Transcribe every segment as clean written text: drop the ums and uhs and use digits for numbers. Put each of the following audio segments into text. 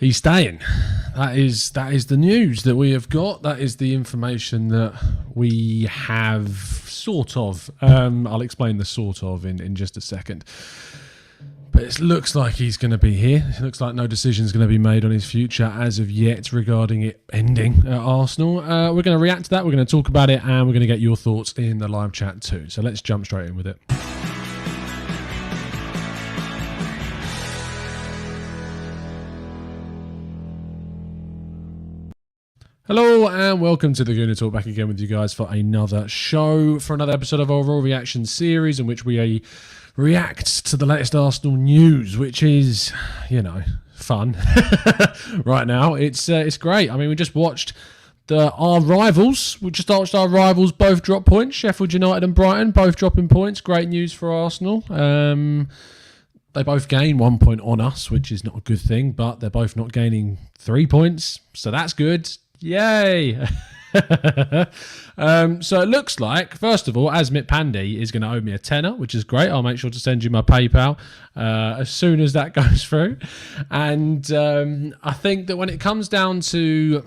He's staying. That is the news that we have got. That is the information that we have, sort of. I'll explain the sort of in just a second. But it looks like he's going to be here. It looks like no decision is going to be made on his future as of yet regarding it ending at Arsenal. We're going to react to that. We're going to talk about it, and we're going to get your thoughts in the live chat too. So let's jump straight in with it. Hello and welcome to the Gooner Talk, back again with you guys for another show, for another episode of our Raw Reaction series in which we react to the latest Arsenal news, which is, fun right now. It's great. I mean, we just watched our rivals. We just watched our rivals both drop points. Sheffield United and Brighton both dropping points. Great news for Arsenal. They both gain 1 point on us, which is not a good thing, but they're both not gaining 3 points, so that's good. Yay! So it looks like, first of all, Asmit Pandey is going to owe me a tenner, which is great. I'll make sure to send you my PayPal as soon as that goes through. And I think that when it comes down to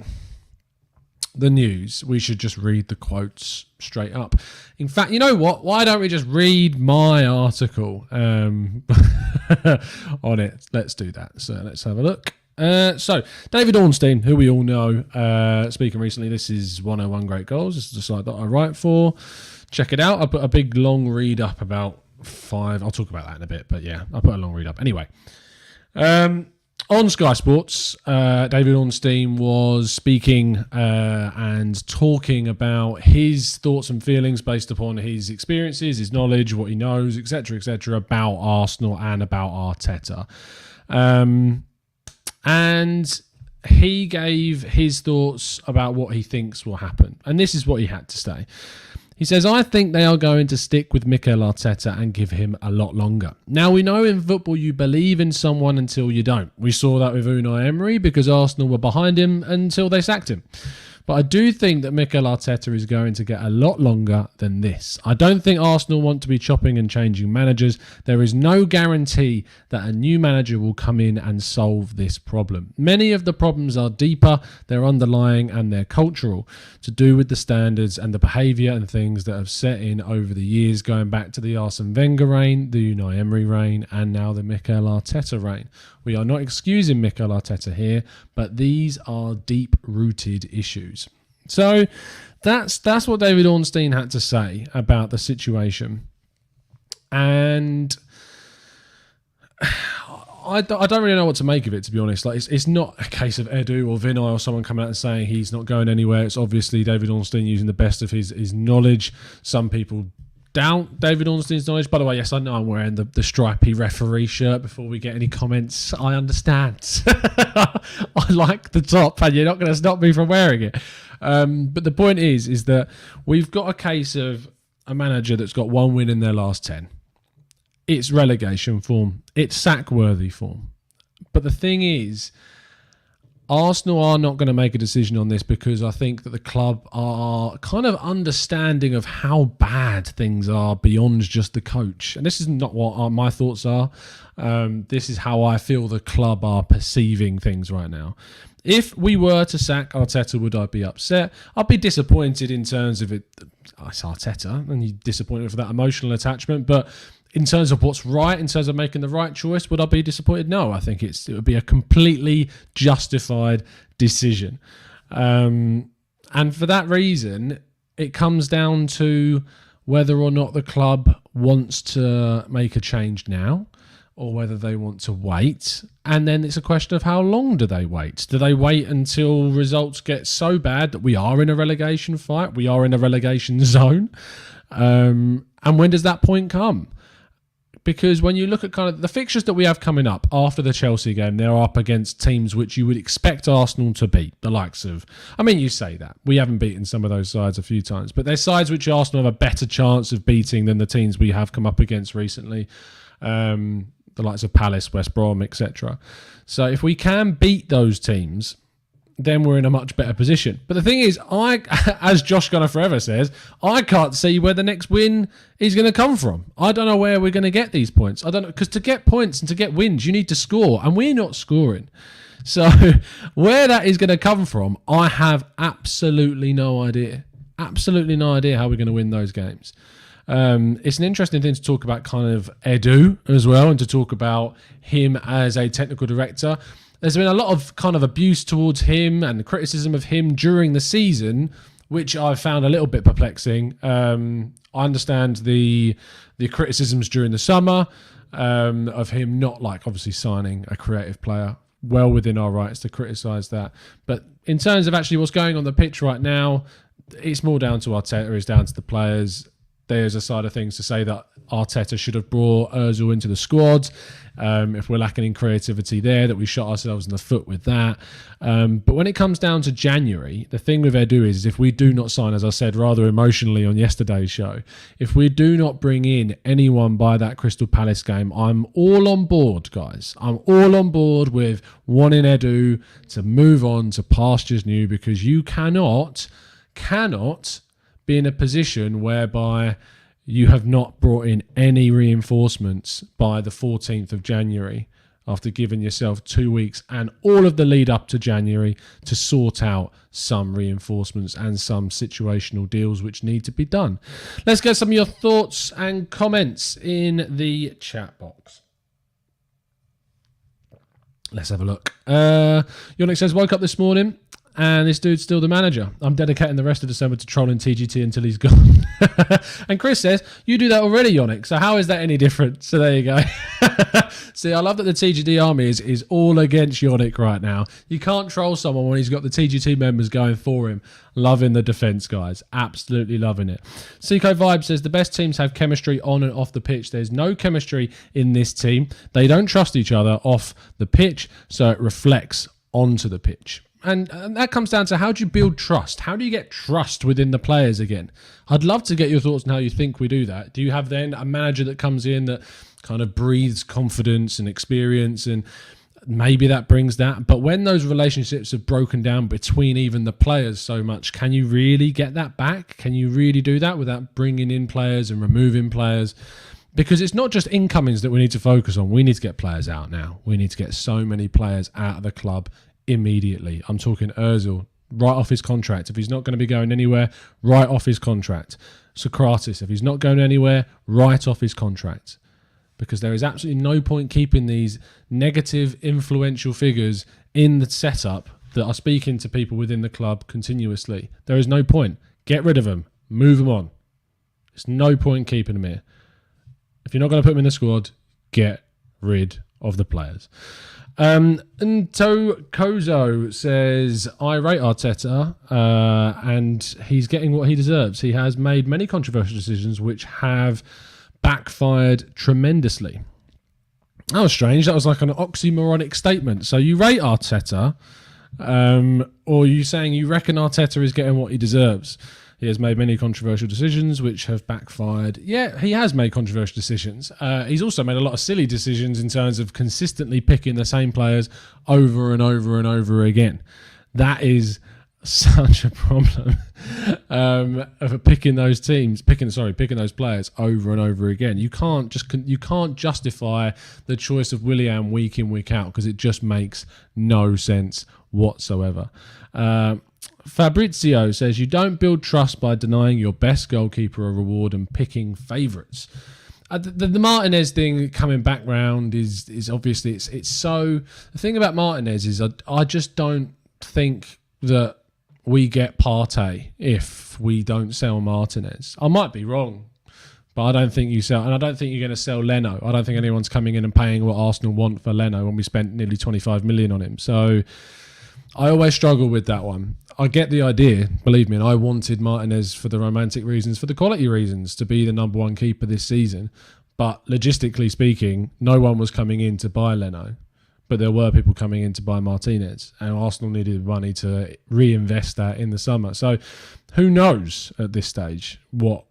the news, we should just read the quotes straight up. In fact, you know what? Why don't we just read my article on it? Let's do that. So let's have a look. So David Ornstein, who we all know, speaking recently, this is 101 Great Goals. This is the site that I write for. Check it out. I put a big long read up about 5. I'll talk about that in a bit, but yeah, I put a long read up. Anyway, on Sky Sports, David Ornstein was speaking and talking about his thoughts and feelings based upon his experiences, his knowledge, what he knows, etc., about Arsenal and about Arteta. And he gave his thoughts about what he thinks will happen. And this is what he had to say. He says, I think they are going to stick with Mikel Arteta and give him a lot longer. Now, we know in football you believe in someone until you don't. We saw that with Unai Emery because Arsenal were behind him until they sacked him. But I do think that Mikel Arteta is going to get a lot longer than this. I don't think Arsenal want to be chopping and changing managers. There is no guarantee that a new manager will come in and solve this problem. Many of the problems are deeper, they're underlying, and they're cultural, to do with the standards and the behaviour and things that have set in over the years, going back to the Arsene Wenger reign, the Unai Emery reign, and now the Mikel Arteta reign. We are not excusing Mikel Arteta here, but these are deep-rooted issues. So that's what David Ornstein had to say about the situation. And I don't really know what to make of it, to be honest. Like, it's not a case of Edu or Vinay or someone coming out and saying he's not going anywhere. It's obviously David Ornstein using the best of his knowledge. Some people doubt David Ornstein's knowledge. By the way, yes, I know I'm wearing the stripy referee shirt before we get any comments. I understand. I like the top, and you're not going to stop me from wearing it. But the point is that we've got a case of a manager that's got 1 win in their last 10. It's relegation form. It's sack-worthy form. But the thing is, Arsenal are not going to make a decision on this because I think that the club are kind of understanding of how bad things are beyond just the coach. And this is not what my thoughts are. This is how I feel the club are perceiving things right now. If we were to sack Arteta, would I be upset? I'd be disappointed in terms of it. It's Arteta, and you're disappointed for that emotional attachment. But in terms of what's right, in terms of making the right choice, would I be disappointed? No, I think it would be a completely justified decision. And for that reason, it comes down to whether or not the club wants to make a change now or whether they want to wait. And then it's a question of how long do they wait? Do they wait until results get so bad that we are in a relegation fight? We are in a relegation zone? And when does that point come? Because when you look at kind of the fixtures that we have coming up after the Chelsea game, they're up against teams which you would expect Arsenal to beat. The likes of, I mean, you say that. We haven't beaten some of those sides a few times, but they're sides which Arsenal have a better chance of beating than the teams we have come up against recently. The likes of Palace, West Brom, etc. So if we can beat those teams, then we're in a much better position. But the thing is, as Josh Gunner Forever says, I can't see where the next win is going to come from. I don't know where we're going to get these points. I don't know, because to get points and to get wins, you need to score, and we're not scoring. So where that is going to come from, I have absolutely no idea. Absolutely no idea how we're going to win those games. It's an interesting thing to talk about kind of Edu as well, and to talk about him as a technical director. There's been a lot of kind of abuse towards him and criticism of him during the season, which I've found a little bit perplexing. I understand the criticisms during the summer of him not obviously signing a creative player. Well within our rights to criticise that. But in terms of actually what's going on the pitch right now, it's more down to Arteta, it's down to the players. There's a side of things to say that Arteta should have brought Ozil into the squad. If we're lacking in creativity there, that we shot ourselves in the foot with that. But when it comes down to January, the thing with Edu is if we do not sign, as I said rather emotionally on yesterday's show, if we do not bring in anyone by that Crystal Palace game, I'm all on board, guys. I'm all on board with wanting Edu to move on to pastures new, because you cannot be in a position whereby you have not brought in any reinforcements by the 14th of January after giving yourself 2 weeks and all of the lead up to January to sort out some reinforcements and some situational deals which need to be done. Let's get some of your thoughts and comments in the chat box. Let's have a look. Yannick says, woke up this morning and this dude's still the manager. I'm dedicating the rest of December to trolling TGT until he's gone. And Chris says, you do that already, Yannick. So how is that any different? So there you go. See, I love that the TGT army is all against Yannick right now. You can't troll someone when he's got the TGT members going for him. Loving the defence, guys. Absolutely loving it. Seco Vibe says, the best teams have chemistry on and off the pitch. There's no chemistry in this team. They don't trust each other off the pitch, so it reflects onto the pitch. And that comes down to, how do you build trust? How do you get trust within the players again? I'd love to get your thoughts on how you think we do that. Do you have then a manager that comes in that kind of breathes confidence and experience, and maybe that brings that? But when those relationships have broken down between even the players so much, can you really get that back? Can you really do that without bringing in players and removing players? Because it's not just incomings that we need to focus on. We need to get players out now. We need to get so many players out of the club immediately. I'm talking Ozil, right off his contract. If he's not going to be going anywhere, right off his contract. Socrates, if he's not going anywhere, right off his contract. Because there is absolutely no point keeping these negative, influential figures in the setup that are speaking to people within the club continuously. There is no point. Get rid of them. Move them on. There's no point keeping them here. If you're not going to put them in the squad, get rid of the players. And Kozo says, I rate Arteta and he's getting what he deserves. He has made many controversial decisions which have backfired tremendously. That was strange. That was like an oxymoronic statement. So you rate Arteta, or are you saying you reckon Arteta is getting what he deserves? He has made many controversial decisions which have backfired. Yeah, he has made controversial decisions. He's also made a lot of silly decisions in terms of consistently picking the same players over and over and over again. That is such a problem of picking those players over and over again. You can't justify the choice of Willian week in, week out, because it just makes no sense whatsoever. Fabrizio says, you don't build trust by denying your best goalkeeper a reward and picking favourites. The Martinez thing coming back round is obviously it's so. The thing about Martinez is I just don't think that we get Partey if we don't sell Martinez. I might be wrong, but I don't think you sell, and I don't think you're going to sell Leno. I don't think anyone's coming in and paying what Arsenal want for Leno when we spent nearly 25 million on him. So I always struggle with that one. I get the idea, believe me, and I wanted Martinez for the romantic reasons, for the quality reasons, to be the number one keeper this season. But logistically speaking, no one was coming in to buy Leno, but there were people coming in to buy Martinez, and Arsenal needed money to reinvest that in the summer. So who knows at this stage what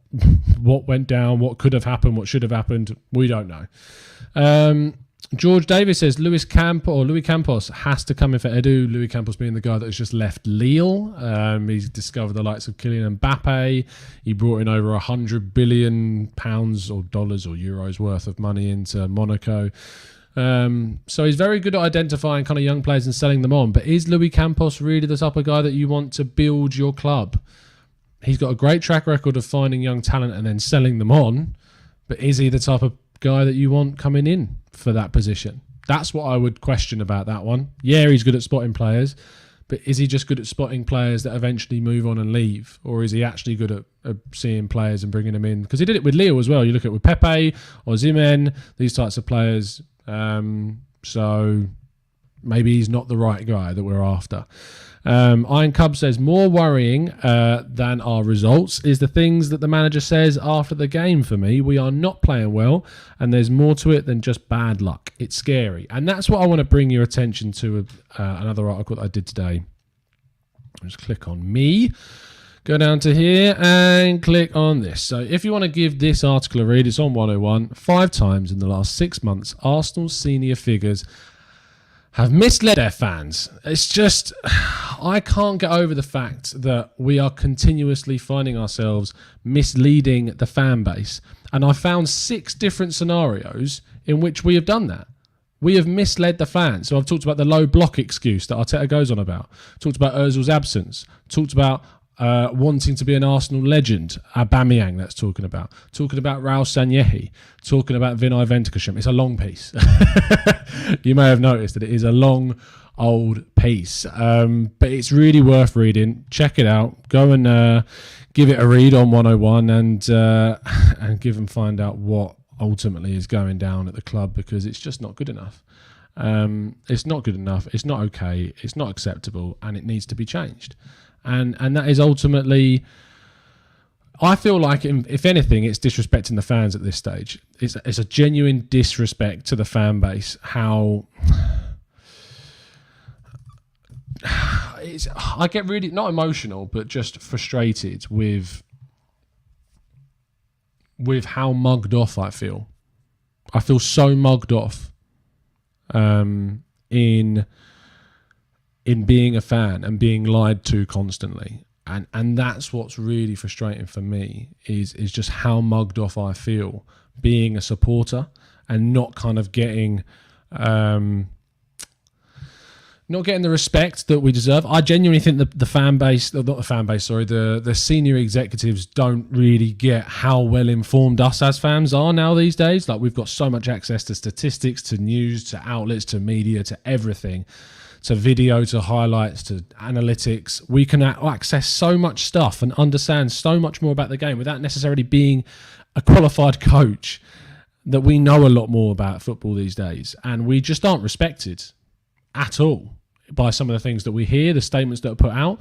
went down, what could have happened, what should have happened? We don't know. George Davis says Luis Campos has to come in for Edu. Luis Campos being the guy that has just left Lille. He's discovered the likes of Kylian Mbappe. He brought in over £100 billion or dollars or euros worth of money into Monaco. So he's very good at identifying kind of young players and selling them on. But is Luis Campos really the type of guy that you want to build your club? He's got a great track record of finding young talent and then selling them on. But is he the type of guy that you want coming in for that position? That's what I would question about that one. Yeah, he's good at spotting players, but is he just good at spotting players that eventually move on and leave? Or is he actually good at seeing players and bringing them in? Because he did it with Lille as well. You look at it with Pepe or Zimen, these types of players. So maybe he's not the right guy that we're after. Iron Cub says, more worrying than our results is the things that the manager says after the game for me. We are not playing well, and there's more to it than just bad luck. It's scary. And that's what I want to bring your attention to, another article that I did today. I'll just click on me, go down to here and click on this. So if you want to give this article a read, it's on 101. 5 times in the last 6 months, Arsenal's senior figures have misled their fans. It's just, I can't get over the fact that we are continuously finding ourselves misleading the fan base. And I found 6 different scenarios in which we have done that. We have misled the fans. So I've talked about the low block excuse that Arteta goes on about. Talked about Ozil's absence. Talked about wanting to be an Arsenal legend, Aubameyang that's talking about Raul Sanyehi, talking about Vinay Ventukasham. It's a long piece. You may have noticed that it is a long, old piece, but it's really worth reading. Check it out. Go and give it a read on 101 and give and find out what ultimately is going down at the club, because it's just not good enough. It's not good enough. It's not okay. It's not acceptable, and it needs to be changed. And that is ultimately, I feel like, if anything, it's disrespecting the fans at this stage. It's a genuine disrespect to the fan base. How I get really, not emotional, but just frustrated with how mugged off I feel. I feel so mugged off in being a fan and being lied to constantly. And that's what's really frustrating for me is just how mugged off I feel being a supporter and not kind of getting the respect that we deserve. I genuinely think that the senior executives don't really get how well informed us as fans are now these days. Like, we've got so much access to statistics, to news, to outlets, to media, to everything, to video, to highlights, to analytics. We can access so much stuff and understand so much more about the game without necessarily being a qualified coach, that we know a lot more about football these days. And we just aren't respected at all by some of the things that we hear, the statements that are put out.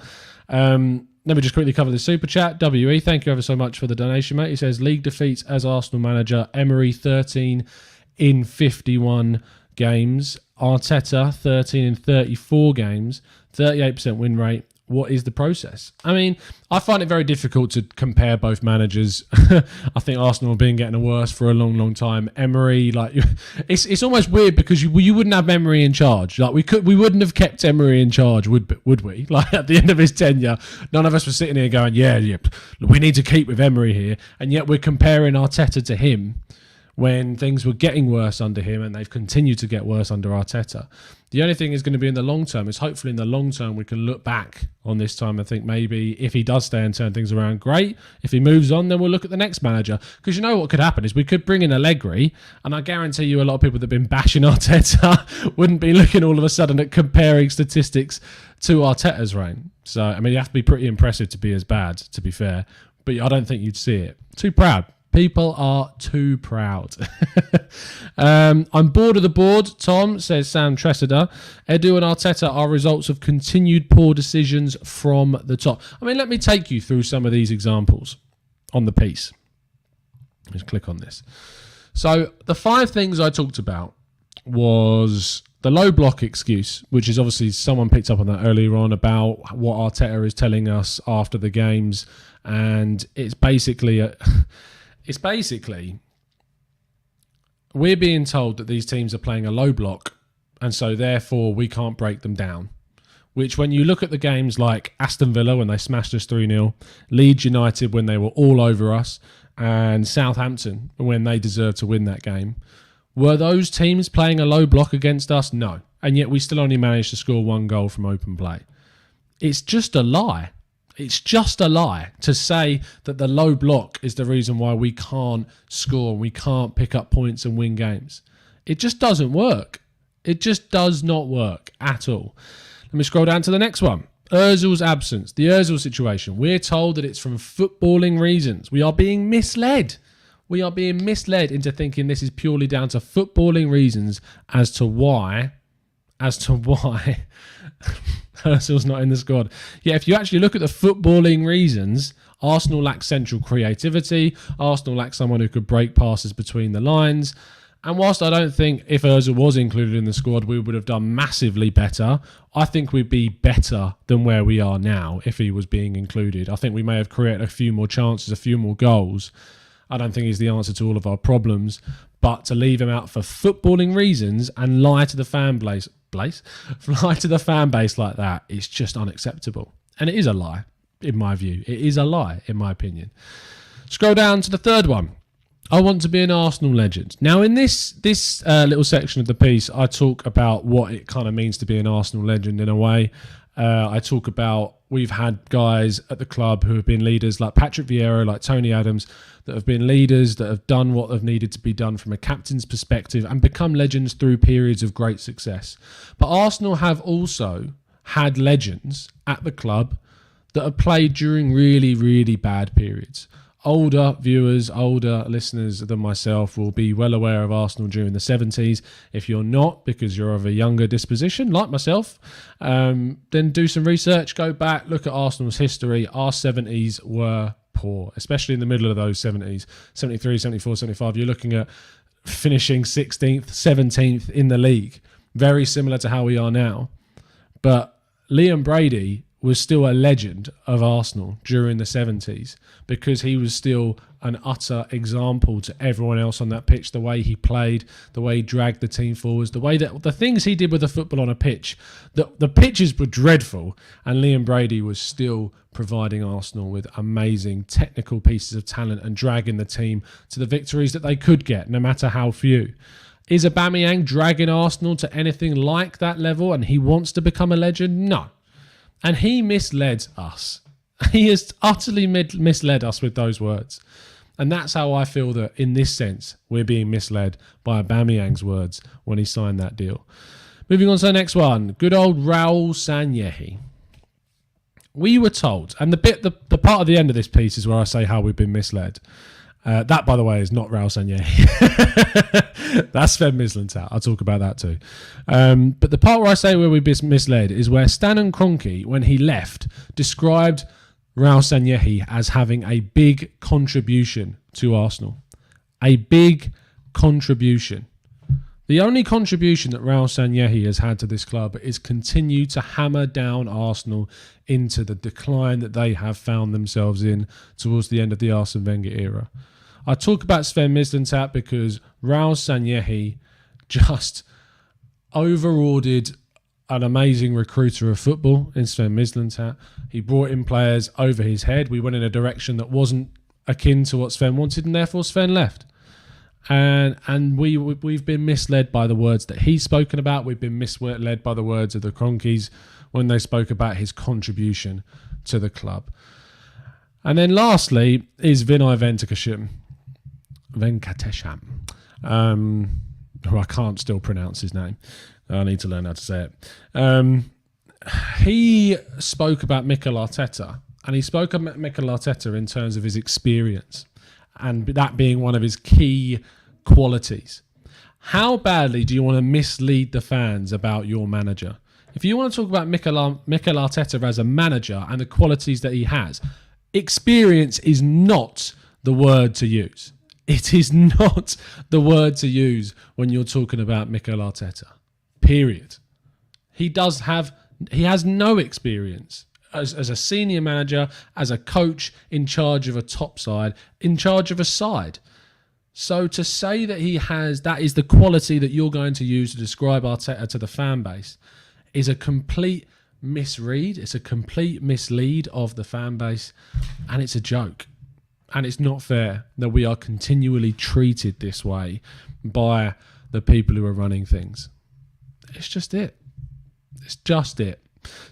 Let me just quickly cover the super chat. WE, thank you ever so much for the donation, mate. He says, league defeats as Arsenal manager, Emery 13 in 51 games. Arteta, 13 in 34 games, 38% win rate. What is the process? I mean, I find it very difficult to compare both managers. I think Arsenal have been getting worse for a long, long time. Emery, like, it's almost weird because you wouldn't have Emery in charge. Like, we wouldn't have kept Emery in charge, would we? Like, at the end of his tenure, none of us were sitting here going, yeah, we need to keep with Emery here, and yet we're comparing Arteta to him when things were getting worse under him, and they've continued to get worse under Arteta. The only thing is going to be in the long term is, hopefully in the long term we can look back on this time and think maybe if he does stay and turn things around, great. If he moves on, then we'll look at the next manager. Because you know what could happen is we could bring in Allegri, and I guarantee you a lot of people that have been bashing Arteta wouldn't be looking all of a sudden at comparing statistics to Arteta's reign. So, I mean, you have to be pretty impressive to be as bad, to be fair. But I don't think you'd see it. Too proud. People are too proud. I'm bored of the board, Tom, says Sam Tressida. Edu and Arteta are results of continued poor decisions from the top. I mean, let me take you through some of these examples on the piece. Let's click on this. So the 5 things I talked about was the low block excuse, which is obviously someone picked up on that earlier on about what Arteta is telling us after the games. And it's basically we're being told that these teams are playing a low block, and so therefore we can't break them down. Which, when you look at the games like Aston Villa when they smashed us 3-0, Leeds United when they were all over us, and Southampton when they deserved to win that game, Were those teams playing a low block against us? No. And yet we still only managed to score 1 goal from open play. It's just a lie. It's just a lie to say that the low block is the reason why we can't score and we can't pick up points and win games. It just doesn't work. It just does not work at all. Let me scroll down to the next one. Ozil's absence. The Ozil situation. We're told that it's from footballing reasons. We are being misled. We are being misled into thinking this is purely down to footballing reasons as to why Ozil's not in the squad. Yeah, if you actually look at the footballing reasons, Arsenal lack central creativity. Arsenal lack someone who could break passes between the lines. And whilst I don't think if Ozil was included in the squad, we would have done massively better, I think we'd be better than where we are now if he was being included. I think we may have created a few more chances, a few more goals. I don't think he's the answer to all of our problems. But to leave him out for footballing reasons and lie to the fan base like that, it's just unacceptable. And it is a lie, in my view. It is a lie, in my opinion. Scroll down to the third one. I want to be an Arsenal legend. Now, in this little section of the piece, I talk about what it kind of means to be an Arsenal legend in a way. I talk about we've had guys at the club who have been leaders like Patrick Vieira, like Tony Adams, that have been leaders, that have done what have needed to be done from a captain's perspective and become legends through periods of great success. But Arsenal have also had legends at the club that have played during really, really bad periods. Older viewers, older listeners than myself will be well aware of Arsenal during the 70s. If you're not, because you're of a younger disposition, like myself, then do some research, go back, look at Arsenal's history. Our 70s were poor, especially in the middle of those 70s. 73, 74, 75, you're looking at finishing 16th, 17th in the league. Very similar to how we are now. But Liam Brady was still a legend of Arsenal during the 70s because he was still an utter example to everyone else on that pitch. The way he played, the way he dragged the team forwards, the way that the things he did with the football on a pitch, the pitches were dreadful, and Liam Brady was still providing Arsenal with amazing technical pieces of talent and dragging the team to the victories that they could get, no matter how few. Is Aubameyang dragging Arsenal to anything like that level and he wants to become a legend? No. And he misled us. He has utterly misled us with those words. And that's how I feel that, in this sense, we're being misled by Aubameyang's words when he signed that deal. Moving on to the next one. Good old Raul Sanllehi. We were told, and the part of the end of this piece is where I say how we've been misled. That, by the way, is not Raul Sanllehi. That's Sven Mislintat. I'll talk about that too. But the part where I say where we've been misled is where Stan Kroenke, when he left, described Raul Sanllehi as having a big contribution to Arsenal. A big contribution. The only contribution that Raul Sanllehi has had to this club is continue to hammer down Arsenal into the decline that they have found themselves in towards the end of the Arsene Wenger era. I talk about Sven Mislintat because Raul Sanllehi just overordered an amazing recruiter of football in Sven Mislintat. He brought in players over his head. We went in a direction that wasn't akin to what Sven wanted, and therefore Sven left. And we've been misled by the words that he's spoken about. We've been misled by the words of the Kroenkes when they spoke about his contribution to the club. And then lastly is Vinay Venkatesham, who I can't still pronounce his name. I need to learn how to say it. He spoke about Mikel Arteta, and he spoke about Mikel Arteta in terms of his experience, and that being one of his key qualities. How badly do you want to mislead the fans about your manager? If you want to talk about Mikel Arteta as a manager and the qualities that he has, experience is not the word to use. It is not the word to use when you're talking about Mikel Arteta. Period. He has no experience as a senior manager, as a coach in charge of a top side, in charge of a side. So to say that that is the quality that you're going to use to describe Arteta to the fan base is a complete misread. It's a complete mislead of the fan base, and it's a joke. And it's not fair that we are continually treated this way by the people who are running things. It's just it. It's just it.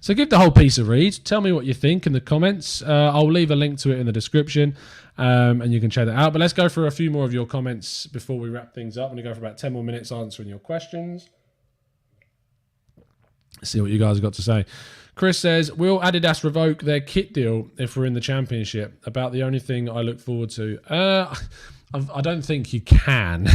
So give the whole piece a read. Tell me what you think in the comments. I'll leave a link to it in the description, and you can check that out. But let's go through a few more of your comments before we wrap things up. I'm going to go for about 10 more minutes answering your questions. See what you guys have got to say. Chris says, will Adidas revoke their kit deal if we're in the championship? About the only thing I look forward to. I don't think you can.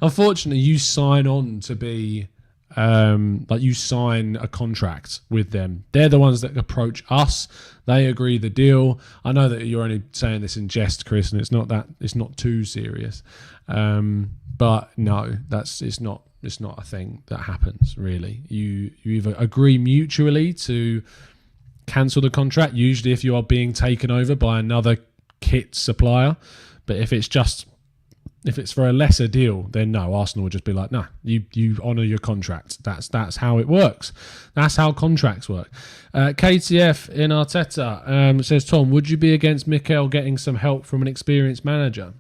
Unfortunately, you sign on to be... you sign a contract with them. They're the ones that approach us. They agree the deal. I know that you're only saying this in jest, Chris, and it's not too serious. But no, it's not a thing that happens, really. You either agree mutually to cancel the contract, usually if you are being taken over by another kit supplier. But if it's for a lesser deal, then no, Arsenal would just be like, nah, you honour your contract. That's how it works. That's how contracts work. KTF in Arteta says, Tom, would you be against Mikel getting some help from an experienced manager?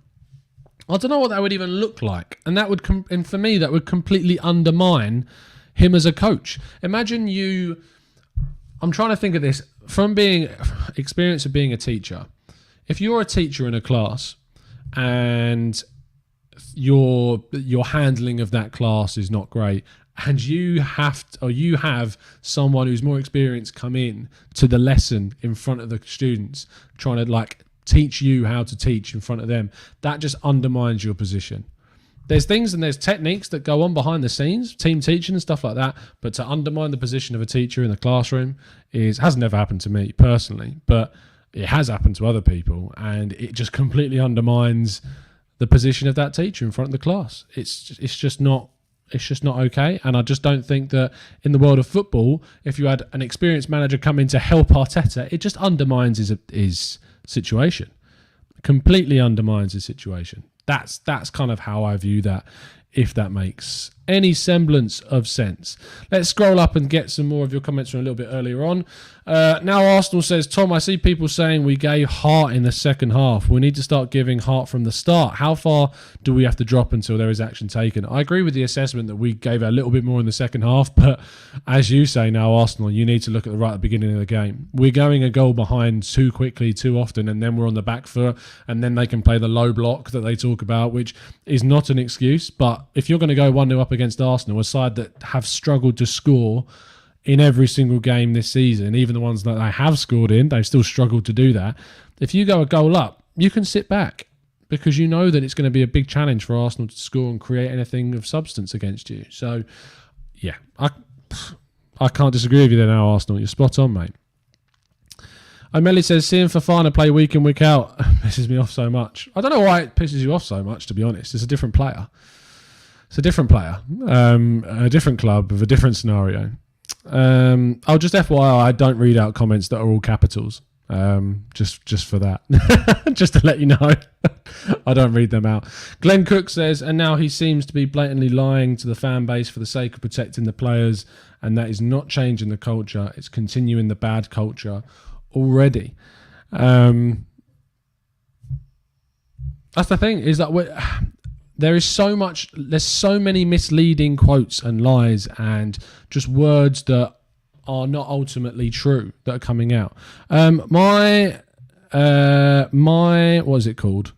I don't know what that would even look like. And that would, and for me, that would completely undermine him as a coach. Imagine I'm trying to think of this from being experience of being a teacher. If you're a teacher in a class and your handling of that class is not great, and you have someone who's more experienced come in to the lesson in front of the students, trying to teach you how to teach in front of them, that just undermines your position. There's things and there's techniques that go on behind the scenes, team teaching and stuff like that, but to undermine the position of a teacher in the classroom has never happened to me personally, but it has happened to other people, and it just completely undermines the position of that teacher in front of the class. It's just not okay. And I just don't think that in the world of football, if you had an experienced manager come in to help Arteta, it just undermines his situation. Completely undermines his situation. That's kind of how I view that, if that makes any semblance of sense. Let's scroll up and get some more of your comments from a little bit earlier on. Now Arsenal says, Tom, I see people saying we gave heart in the second half. We need to start giving heart from the start. How far do we have to drop until there is action taken? I agree with the assessment that we gave a little bit more in the second half, but as you say now, Arsenal, you need to look at the beginning of the game. We're going a goal behind too quickly, too often, and then we're on the back foot, and then they can play the low block that they talk about, which is not an excuse. But if you're going to go 1-0 up against Arsenal, a side that have struggled to score in every single game this season, even the ones that they have scored in, they've still struggled to do that. If you go a goal up, you can sit back because you know that it's going to be a big challenge for Arsenal to score and create anything of substance against you. So, yeah, I can't disagree with you there now, Arsenal. You're spot on, mate. Emery says, seeing Fofana play week in, week out pisses me off so much. I don't know why it pisses you off so much, to be honest. It's a different player. It's a different player, a different club with a different scenario. I'll just FYI, I don't read out comments that are all capitals. Just for that, just to let you know, I don't read them out. Glenn Cook says, and now he seems to be blatantly lying to the fan base for the sake of protecting the players, and that is not changing the culture. It's continuing the bad culture already. That's the thing, is that there's so many misleading quotes and lies and just words that are not ultimately true that are coming out. My what is it called?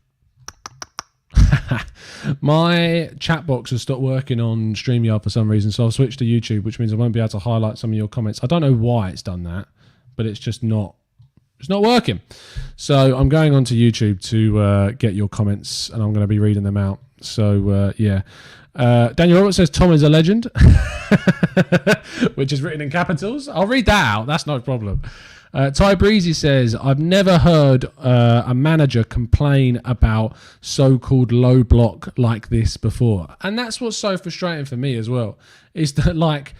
My chat box has stopped working on StreamYard for some reason, so I've switched to YouTube, which means I won't be able to highlight some of your comments. I don't know why it's done that, but it's just not. It's not working. So I'm going on to YouTube to get your comments, and I'm going to be reading them out. So, yeah. Daniel Roberts says, Tom is a legend, which is written in capitals. I'll read that out. That's no problem. Ty Breezy says, I've never heard a manager complain about so-called low block like this before. And that's what's so frustrating for me as well, is that,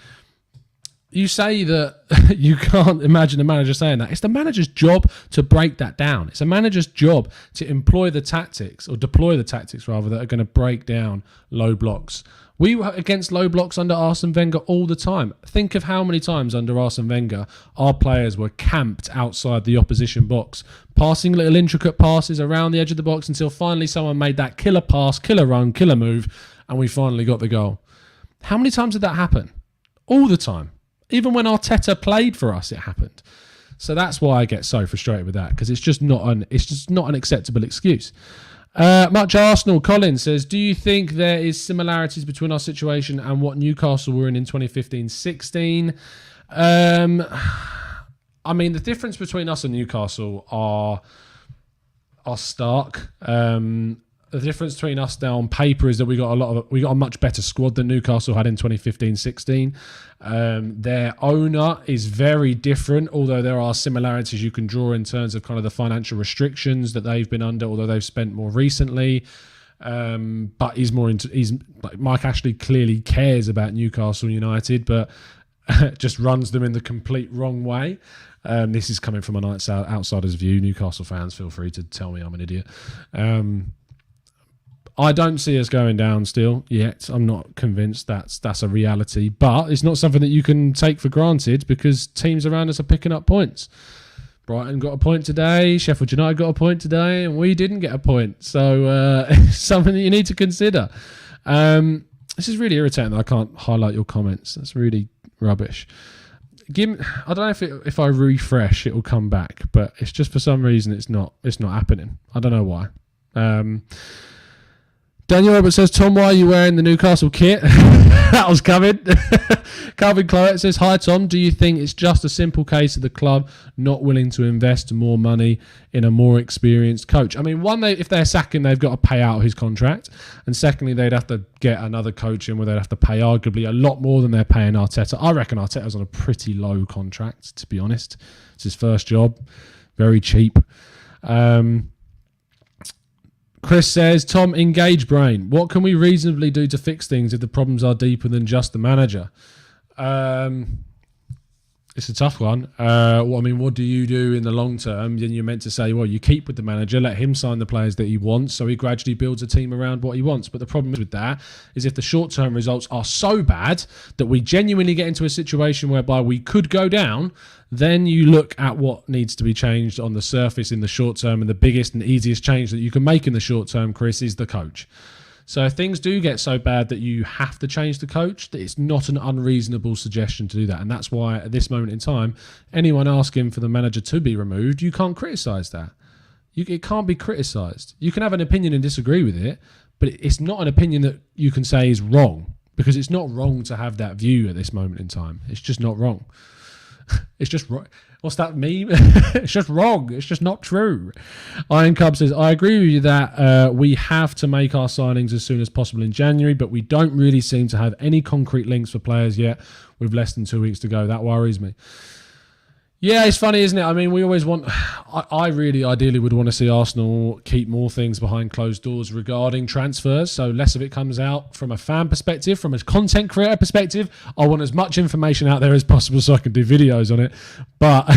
you say that you can't imagine a manager saying that. It's the manager's job to break that down. It's a manager's job to employ the tactics, or deploy the tactics rather, that are going to break down low blocks. We were against low blocks under Arsene Wenger all the time. Think of how many times under Arsene Wenger our players were camped outside the opposition box, passing little intricate passes around the edge of the box until finally someone made that killer pass, killer run, killer move, and we finally got the goal. How many times did that happen? All the time. Even when Arteta played for us, it happened. So that's why I get so frustrated with that, because it's just not an acceptable excuse. Much Arsenal. Colin says, do you think there is similarities between our situation and what Newcastle were in 2015-16? I mean, the difference between us and Newcastle are stark. The difference between us now on paper is that we got a much better squad than Newcastle had in 2015-16. Their owner is very different, although there are similarities you can draw in terms of kind of the financial restrictions that they've been under, although they've spent more recently. But Mike Ashley clearly cares about Newcastle United, but just runs them in the complete wrong way. This is coming from an outsider's view. Newcastle fans, feel free to tell me I'm an idiot. I don't see us going down still yet. I'm not convinced that's a reality, but it's not something that you can take for granted because teams around us are picking up points. Brighton got a point today, Sheffield United got a point today, and we didn't get a point. So it's something that you need to consider. This is really irritating that I can't highlight your comments. That's really rubbish. I don't know if I refresh it will come back, but it's just for some reason it's not happening. I don't know why. Daniel Robert says, Tom, why are you wearing the Newcastle kit? That was coming. Calvin Cloet says, hi Tom, do you think it's just a simple case of the club not willing to invest more money in a more experienced coach? I mean, one, if they're sacking, they've got to pay out his contract. And secondly, they'd have to get another coach in where they'd have to pay arguably a lot more than they're paying Arteta. I reckon Arteta's on a pretty low contract, to be honest. It's his first job. Very cheap. Chris says, Tom, engage brain. What can we reasonably do to fix things if the problems are deeper than just the manager? It's a tough one. What do you do in the long term? Then you're meant to say, well, you keep with the manager, let him sign the players that he wants, so he gradually builds a team around what he wants. But the problem with that is if the short-term results are so bad that we genuinely get into a situation whereby we could go down, then you look at what needs to be changed on the surface in the short term, and the biggest and easiest change that you can make in the short term, Chris, is the coach. So if things do get so bad that you have to change the coach, that it's not an unreasonable suggestion to do that. And that's why at this moment in time, anyone asking for the manager to be removed, you can't criticise that. It can't be criticised. You can have an opinion and disagree with it, but it's not an opinion that you can say is wrong, because it's not wrong to have that view at this moment in time. It's just not wrong. It's just wrong. What's that meme? It's just wrong. It's just not true. Iron Cub says, I agree with you that we have to make our signings as soon as possible in January, but we don't really seem to have any concrete links for players yet with less than 2 weeks to go. That worries me. Yeah, it's funny, isn't it? I mean, we always want... I really ideally would want to see Arsenal keep more things behind closed doors regarding transfers, so less of it comes out from a fan perspective, from a content creator perspective. I want as much information out there as possible so I can do videos on it. But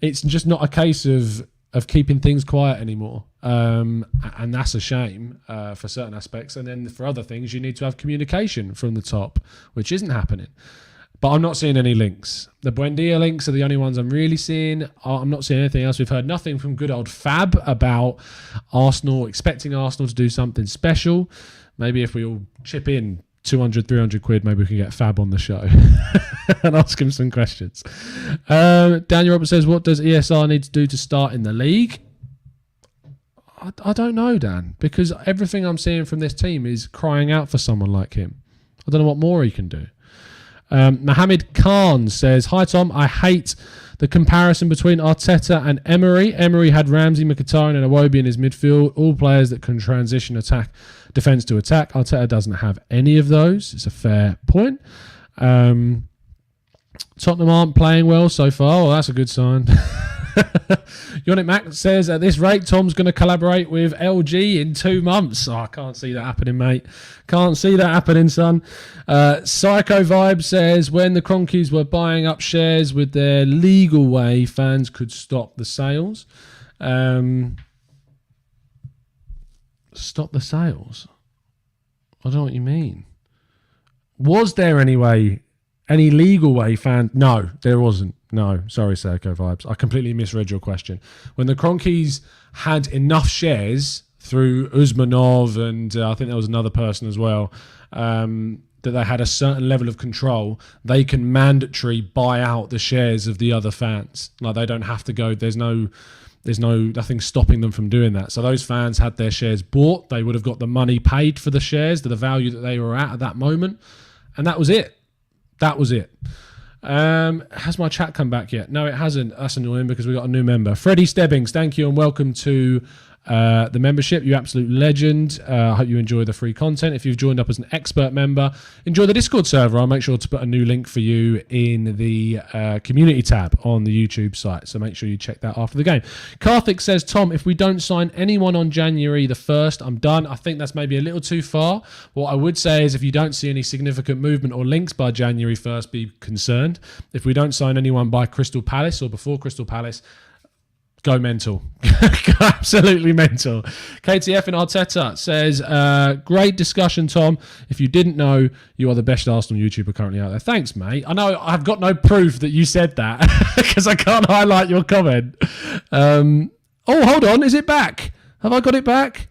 it's just not a case of keeping things quiet anymore. And that's a shame for certain aspects. And then for other things, you need to have communication from the top, which isn't happening. But I'm not seeing any links. The Buendia links are the only ones I'm really seeing. I'm not seeing anything else. We've heard nothing from good old Fab about Arsenal, expecting Arsenal to do something special. Maybe if we all chip in 200, 300 quid, maybe we can get Fab on the show and ask him some questions. Daniel Roberts says, what does ESR need to do to start in the league? I don't know, Dan, because everything I'm seeing from this team is crying out for someone like him. I don't know what more he can do. Mohammed Khan says, hi Tom, I hate the comparison between Arteta and Emery. Emery had Ramsey, Mkhitaryan and Iwobi in his midfield, all players that can transition defence to attack. Arteta doesn't have any of those. It's a fair point. Tottenham aren't playing well so far. Well, that's a good sign. Yonic Mac says, at this rate, Tom's going to collaborate with LG in 2 months. Oh, I can't see that happening, mate. Can't see that happening, son. Psycho Vibe says, when the Cronkies were buying up shares with their legal way, fans could stop the sales. Stop the sales? I don't know what you mean. Was there any legal way fans? No, there wasn't. No, sorry, Serco Vibes. I completely misread your question. When the Cronkies had enough shares, through Usmanov and I think there was another person as well, that they had a certain level of control, they can mandatory buy out the shares of the other fans. Like they don't have to go. There's nothing stopping them from doing that. So those fans had their shares bought. They would have got the money paid for the shares, the value that they were at that moment, and that was it. That was it. Has my chat come back yet? No, it hasn't. That's annoying because we got a new member. Freddie Stebbings, thank you and welcome to the membership. You absolute legend. I hope you enjoy the free content. If you've joined up as an expert member, enjoy the Discord server. I'll make sure to put a new link for you in the community tab on the YouTube site. So make sure you check that after the game. Karthik says, Tom, if we don't sign anyone on January the 1st, I'm done. I think that's maybe a little too far. What I would say is if you don't see any significant movement or links by January 1st, be concerned. If we don't sign anyone by Crystal Palace or before Crystal Palace, go mental. Go absolutely mental. KTF and Arteta says, great discussion, Tom. If you didn't know, you are the best Arsenal YouTuber currently out there. Thanks, mate. I know I've got no proof that you said that because I can't highlight your comment. Oh, hold on. Is it back? Have I got it back?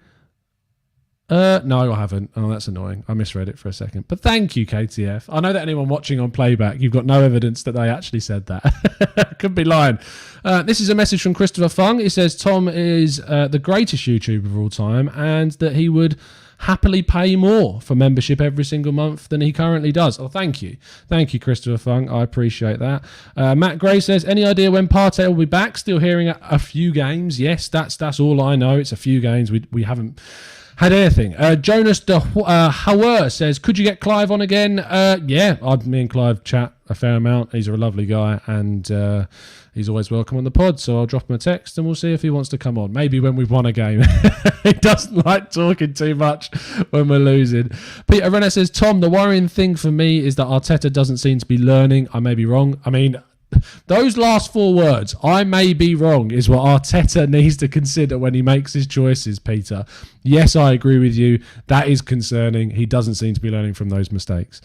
No, I haven't. Oh, that's annoying. I misread it for a second. But thank you, KTF. I know that anyone watching on playback, you've got no evidence that they actually said that. Could be lying. This is a message from Christopher Fung. He says Tom is the greatest YouTuber of all time and that he would happily pay more for membership every single month than he currently does. Oh, thank you. Thank you, Christopher Fung. I appreciate that. Matt Gray says, any idea when Partey will be back? Still hearing a few games. Yes, that's all I know. It's a few games. We haven't had anything. Jonas de Hauer says, could you get Clive on again? Yeah, me and Clive chat a fair amount. He's a lovely guy and he's always welcome on the pod. So I'll drop him a text and we'll see if he wants to come on. Maybe when we've won a game. He doesn't like talking too much when we're losing. Peter Renner says, Tom, the worrying thing for me is that Arteta doesn't seem to be learning. I may be wrong. I mean, those last 4 words, I may be wrong, is what Arteta needs to consider when he makes his choices, Peter. Yes, I agree with you. That is concerning. He doesn't seem to be learning from those mistakes.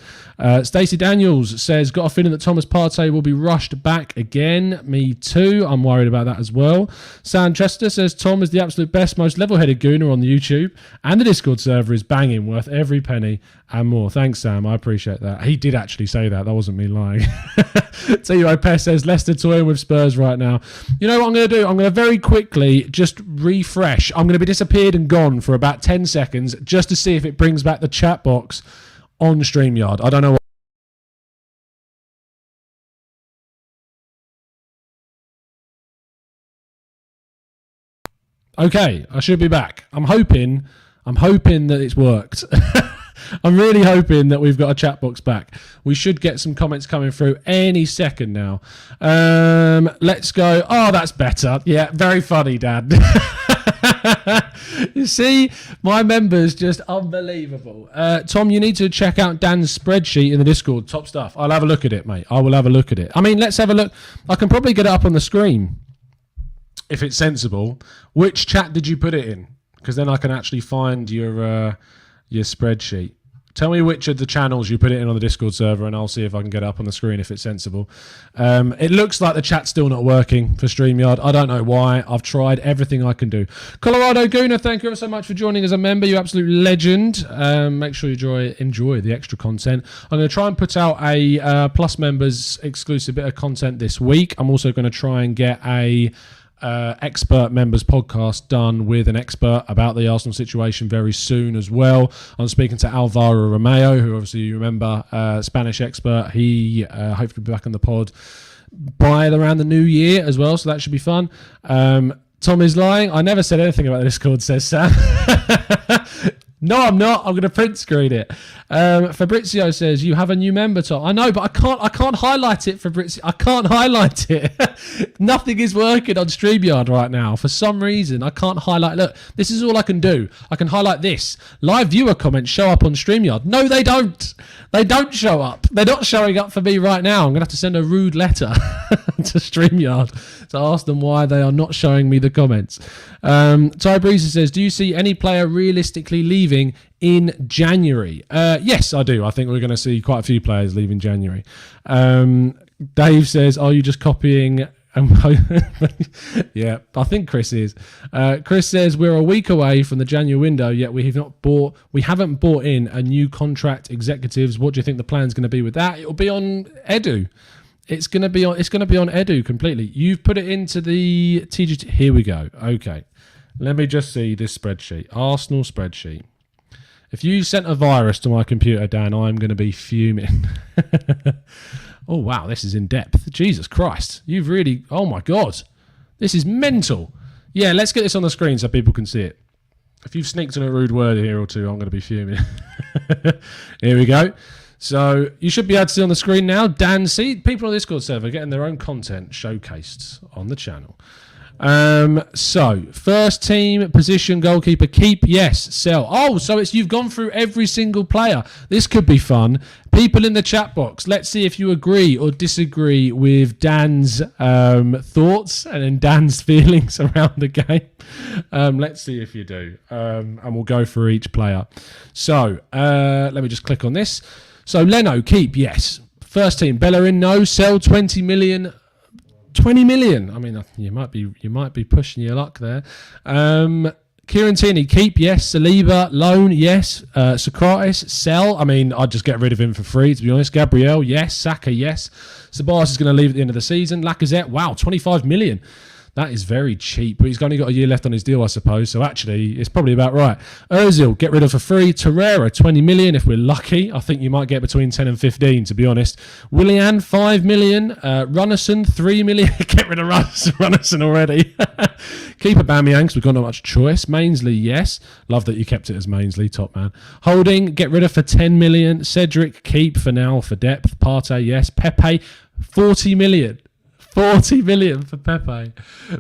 Stacey Daniels says, got a feeling that Thomas Partey will be rushed back again. Me too. I'm worried about that as well. Sam Chester says, Tom is the absolute best, most level-headed gooner on the YouTube, and the Discord server is banging, worth every penny and more. Thanks, Sam. I appreciate that. He did actually say that. That wasn't me lying. T.O. Pest says, Leicester toying with Spurs right now. You know what I'm going to do? I'm going to very quickly just refresh. I'm going to be disappeared and gone for about 10 seconds just to see if it brings back the chat box on StreamYard. I don't know what. Okay, I should be back. I'm hoping that it's worked. I'm really hoping that we've got a chat box back. We should get some comments coming through any second now. Let's go. Oh, that's better. Yeah, very funny, Dad. You see, my members just unbelievable. Tom, you need to check out Dan's spreadsheet in the Discord. Top stuff. I'll have a look at it, mate. I will have a look at it. I mean, let's have a look. I can probably get it up on the screen if it's sensible. Which chat did you put it in? Because then I can actually find your spreadsheet. Tell me which of the channels you put it in on the Discord server and I'll see if I can get it up on the screen if it's sensible. It looks like the chat's still not working for StreamYard. I don't know why. I've tried everything I can do. Colorado Gooner, thank you ever so much for joining as a member. You absolute legend. Make sure you enjoy the extra content. I'm going to try and put out a Plus members exclusive bit of content this week. I'm also going to try and get a expert members podcast done with an expert about the Arsenal situation very soon as well. I'm speaking to Alvaro Romeo, who obviously you remember, Spanish expert. He hopefully be back on the pod by around the new year as well, so that should be fun. Tom is lying. I never said anything about the Discord, says Sam. No, I'm not. I'm going to print screen it. Fabrizio says, you have a new member, Tom. I know, but I can't highlight it, Fabrizio. I can't highlight it. Nothing is working on StreamYard right now. For some reason, I can't highlight. Look, this is all I can do. I can highlight this. Live viewer comments show up on StreamYard. No, they don't. They don't show up. They're not showing up for me right now. I'm going to have to send a rude letter to StreamYard to ask them why they are not showing me the comments. Ty Breezer says, do you see any player realistically leaving in January? Yes, I do. I think we're going to see quite a few players leaving January. Dave says, are you just copying Yeah, I think Chris is. Chris says we're a week away from the January window, yet we haven't bought in a new contract executives. What do you think the plan's going to be with that? It'll be on Edu. It's going to be on Edu completely. You've put it into the TGT. Here we go. Okay, let me just see this spreadsheet. Arsenal spreadsheet. If you sent a virus to my computer, Dan, I'm going to be fuming. Oh, wow, this is in depth. Jesus Christ. You've really... Oh, my God. This is mental. Yeah, let's get this on the screen so people can see it. If you've sneaked in a rude word here or two, I'm going to be fuming. Here we go. So you should be able to see on the screen now. Dan, see, people on the Discord server getting their own content showcased on the channel. So first team position, goalkeeper, keep, yes, sell. Oh, so you've gone through every single player. This could be fun. People in the chat box, let's see if you agree or disagree with Dan's thoughts and then Dan's feelings around the game. Let's see if you do, and we'll go through each player. So let me just click on this. So Leno, keep, yes. First team, Bellerin, no. Sell, 20 million. 20 million. I mean, you might be pushing your luck there. Kieran Tierney, keep, yes. Saliba, loan, yes. Socrates, sell. I mean, I'd just get rid of him for free, to be honest. Gabriel, yes. Saka, yes. Sabas is going to leave at the end of the season. Lacazette, wow, 25 million. That is very cheap, but he's only got a year left on his deal, I suppose. So actually, it's probably about right. Ozil, get rid of for free. Torreira, 20 million if we're lucky. I think you might get between 10 and 15, to be honest. Willian, 5 million. Runnison, 3 million. Get rid of Runnison already. Keep Aubameyang, because we've got not much choice. Mainsley, yes. Love that you kept it as Mainsley, top man. Holding, get rid of for 10 million. Cedric, keep for now for depth. Partey, yes. Pepe, 40 million. 40 million for Pepe.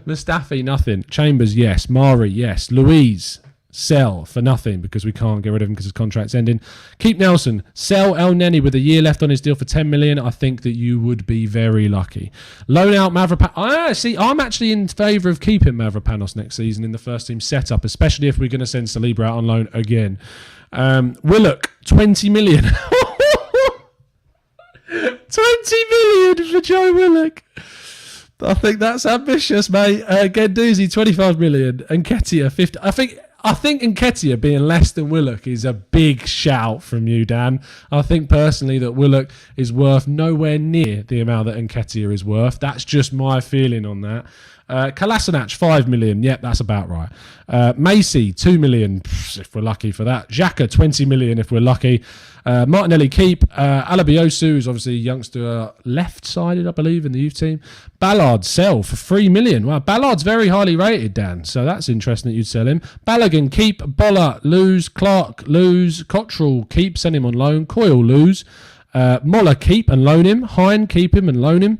Mustafi, nothing. Chambers, yes. Mari, yes. Louise, sell for nothing because we can't get rid of him because his contract's ending. Keep Nelson. Sell El Neni with a year left on his deal for 10 million. I think that you would be very lucky. Loan out Mavropanos. I'm actually in favour of keeping Mavropanos next season in the first team setup, especially if we're going to send Saliba out on loan again. Willock, 20 million. 20 million for Joe Willock. I think that's ambitious, mate. Guendouzi, 25 million. Nketiah, 50. I think Nketiah being less than Willock is a big shout from you, Dan. I think personally that Willock is worth nowhere near the amount that Nketiah is worth. That's just my feeling on that. Kolasinac, 5 million. Yep, that's about right. Macy, 2 million, if we're lucky for that. Xhaka, 20 million, if we're lucky. Martinelli, keep. Alabiosu is obviously a youngster, left-sided, I believe, in the youth team. Ballard, sell for 3 million. Wow, Ballard's very highly rated, Dan, so that's interesting that you'd sell him. Balogun, keep. Bolla, lose. Clark, lose. Cottrell, keep. Send him on loan. Coyle, lose. Moller, keep and loan him. Hine, keep him and loan him.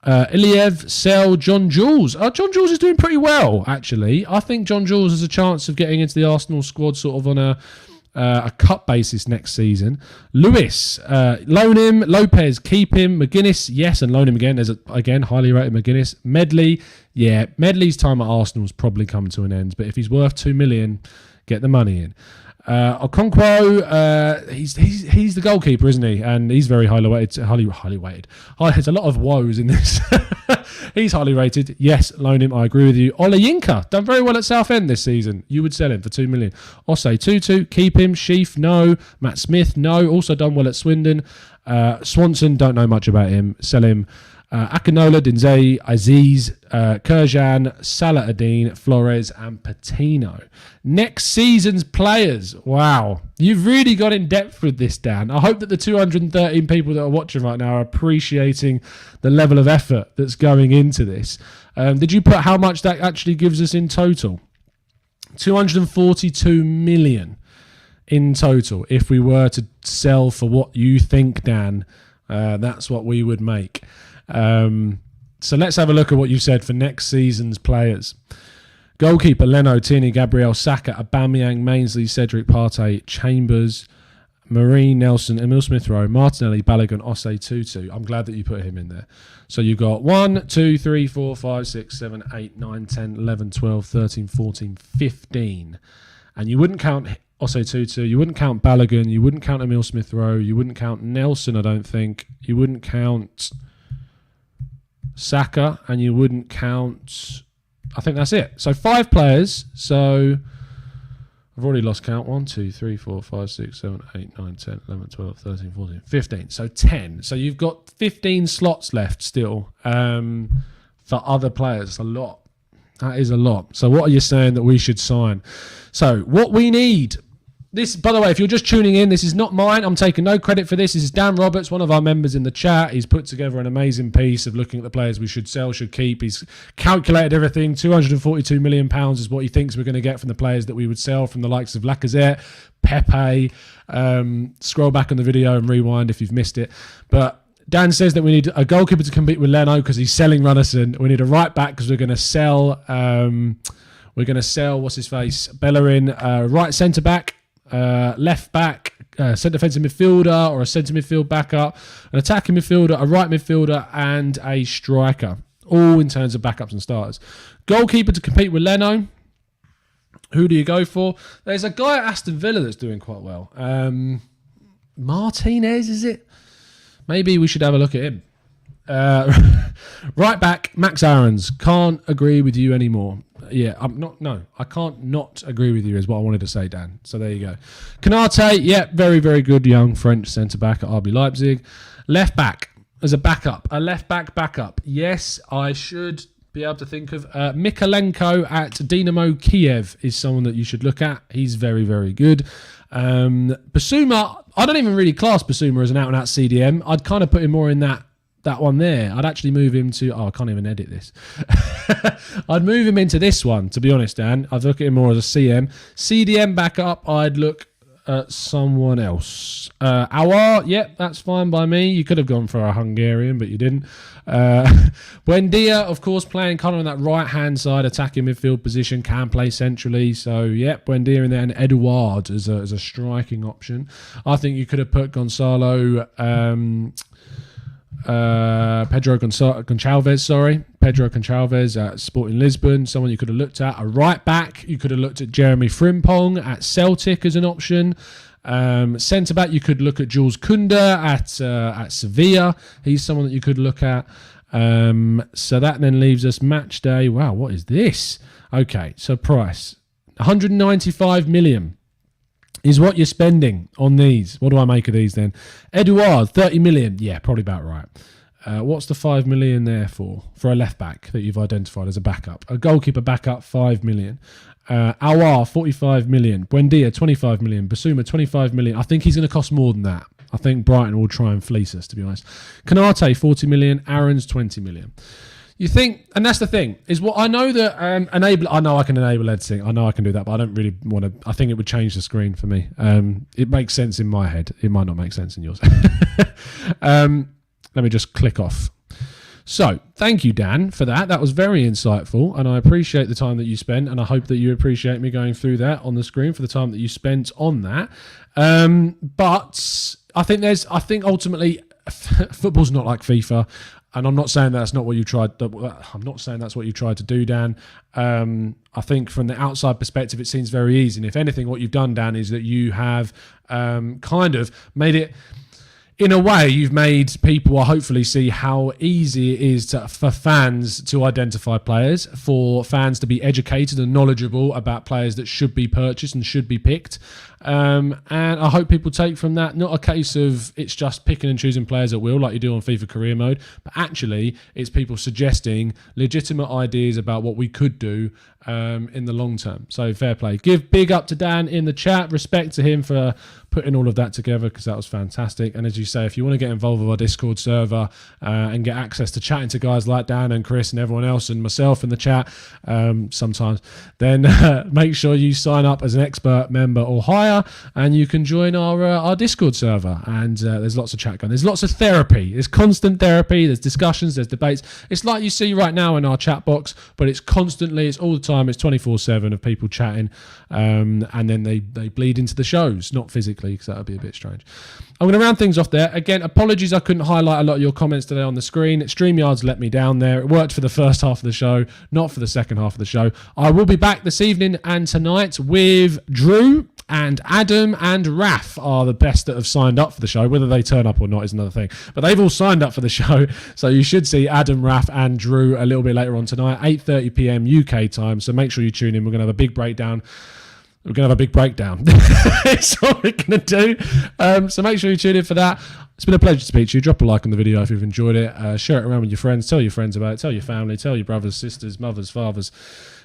Iliev, sell. John Jules. John Jules is doing pretty well, actually. I think John Jules has a chance of getting into the Arsenal squad sort of on a cut basis next season. Lewis, loan him. Lopez, keep him. McGuinness, yes, and loan him again. There's again highly rated McGuinness. Medley, yeah, Medley's time at Arsenal's probably come to an end, but if he's worth 2 million, get the money in. Okonkwo, he's the goalkeeper, isn't he? And he's very highly weighted. There's a lot of woes in this. He's highly rated. Yes, loan him. I agree with you. Olayinka, done very well at Southend this season. You would sell him for 2 million. Osei Tutu, keep him. Sheaf, no. Matt Smith, no. Also done well at Swindon. Swanson, don't know much about him. Sell him. Akinola, Dinzey, Aziz, Kurjan, Salah Adine, Flores, and Patino. Next season's players. Wow. You've really got in depth with this, Dan. I hope that the 213 people that are watching right now are appreciating the level of effort that's going into this. Did you put how much that actually gives us in total? 242 million in total. If we were to sell for what you think, Dan, that's what we would make. So let's have a look at what you said for next season's players. Goalkeeper, Leno, Tierney, Gabriel, Saka, Aubameyang, Mainsley, Cedric, Partey, Chambers, Marine, Nelson, Emil Smith-Rowe, Martinelli, Balogun, Osei Tutu. I'm glad that you put him in there. So you've got 1, 2, 3, 4, 5, 6, 7, 8, 9, 10, 11, 12, 13, 14, 15. And you wouldn't count Osei Tutu, you wouldn't count Balogun, you wouldn't count Emil Smith-Rowe, you wouldn't count Nelson, I don't think. You wouldn't count Saka, and you wouldn't count... I think that's it. So 5 players. So I've already lost count. 1, 2, 3, 4, 5, 6, 7, 8, 9, 10, 11, 12, 13, 14, 15. So 10. So you've got 15 slots left still for other players. It's a lot. That is a lot. So what are you saying that we should sign? So what we need... This, by the way, if you're just tuning in, this is not mine. I'm taking no credit for this. This is Dan Roberts, one of our members in the chat. He's put together an amazing piece of looking at the players we should sell, should keep. He's calculated everything. £242 million is what he thinks we're going to get from the players that we would sell, from the likes of Lacazette, Pepe. Scroll back on the video and rewind if you've missed it. But Dan says that we need a goalkeeper to compete with Leno because he's selling Runnison. We need a right back because we're going to sell... what's his face? Bellerin, right centre back. Left back, centre defensive midfielder or a centre midfield backup, an attacking midfielder, a right midfielder, and a striker. All in terms of backups and starters. Goalkeeper to compete with Leno. Who do you go for? There's a guy at Aston Villa that's doing quite well. Martinez, is it? Maybe we should have a look at him. Right back, Max Aarons. Can't agree with you anymore. Yeah, I can't not agree with you is what I wanted to say, Dan. So there you go. Canate, yeah, very, very good young French centre-back at RB Leipzig. Left back as a backup, a left back backup. Yes, I should be able to think of Mikalenko at Dynamo Kiev is someone that you should look at. He's very, very good. Basuma, I don't even really class Basuma as an out-and-out CDM. I'd kind of put him more in that one there. I'd actually move him to... Oh, I can't even edit this. I'd move him into this one, to be honest, Dan. I'd look at him more as a CM. CDM backup, I'd look at someone else. Awar, yep, that's fine by me. You could have gone for a Hungarian, but you didn't. Buendia, of course, playing kind of on that right-hand side, attacking midfield position, can play centrally. So, yep, Buendia in there, and Eduard as a striking option. I think you could have put Gonçalves at Sporting Lisbon, someone you could have looked at. A right back, you could have looked at Jeremy Frimpong at Celtic as an option. Centre back, you could look at Jules Koundé at Sevilla. He's someone that you could look at. So that then leaves us match day. Wow, what is this? Okay, so price 195 million. Is what you're spending on these. What do I make of these then? Eduard, 30 million. Yeah, probably about right. What's the 5 million there for? For a left back that you've identified as a backup. A goalkeeper backup, 5 million. Awar, 45 million. Buendia, 25 million. Basuma, 25 million. I think he's going to cost more than that. I think Brighton will try and fleece us, to be honest. Canate, 40 million. Aaron's 20 million. You think, and that's the thing, is what I know that I know I can enable editing. I know I can do that, but I don't really want to. I think it would change the screen for me. It makes sense in my head. It might not make sense in yours. Let me just click off. So, thank you, Dan, for that. That was very insightful, and I appreciate the time that you spent, and I hope that you appreciate me going through that on the screen for the time that you spent on that. But I think ultimately, football's not like FIFA. And I'm not saying that's not what you tried. I'm not saying that's what you tried to do, Dan. I think from the outside perspective, it seems very easy. And if anything, what you've done, Dan, is that you have kind of made it. In a way, you've made people hopefully see how easy it is for fans to identify players, for fans to be educated and knowledgeable about players that should be purchased and should be picked. And I hope people take from that, not a case of it's just picking and choosing players at will like you do on FIFA Career Mode, but actually it's people suggesting legitimate ideas about what we could do in the long term. So fair play. Give big up to Dan in the chat. Respect to him for putting all of that together, because that was fantastic. And as you say, if you want to get involved with our Discord server and get access to chatting to guys like Dan and Chris and everyone else and myself in the chat sometimes, then make sure you sign up as an expert member or higher, and you can join our Discord server. And there's lots of chat going. There's lots of therapy. There's constant therapy. There's discussions. There's debates. It's like you see right now in our chat box, but it's constantly, it's all the time. It's 24/7 of people chatting, and then they bleed into the shows, not physically, because that would be a bit strange. I'm going to round things off there. Again, apologies I couldn't highlight a lot of your comments today on the screen. StreamYard's let me down there. It worked for the first half of the show, not for the second half of the show. I will be back this evening and tonight with Drew and Adam and Raf are the best that have signed up for the show. Whether they turn up or not is another thing. But they've all signed up for the show. So you should see Adam, Raf and Drew a little bit later on tonight, 8:30 p.m. UK time. So make sure you tune in. We're going to have a big breakdown. That's what we're going to do. So make sure you tune in for that. It's been a pleasure to speak to you. Drop a like on the video if you've enjoyed it. Share it around with your friends. Tell your friends about it. Tell your family. Tell your brothers, sisters, mothers, fathers,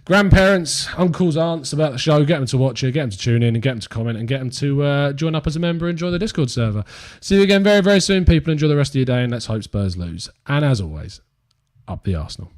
grandparents, uncles, aunts about the show. Get them to watch it. Get them to tune in and get them to comment and get them to join up as a member and join the Discord server. See you again very, very soon, people. Enjoy the rest of your day and let's hope Spurs lose. And as always, up the Arsenal.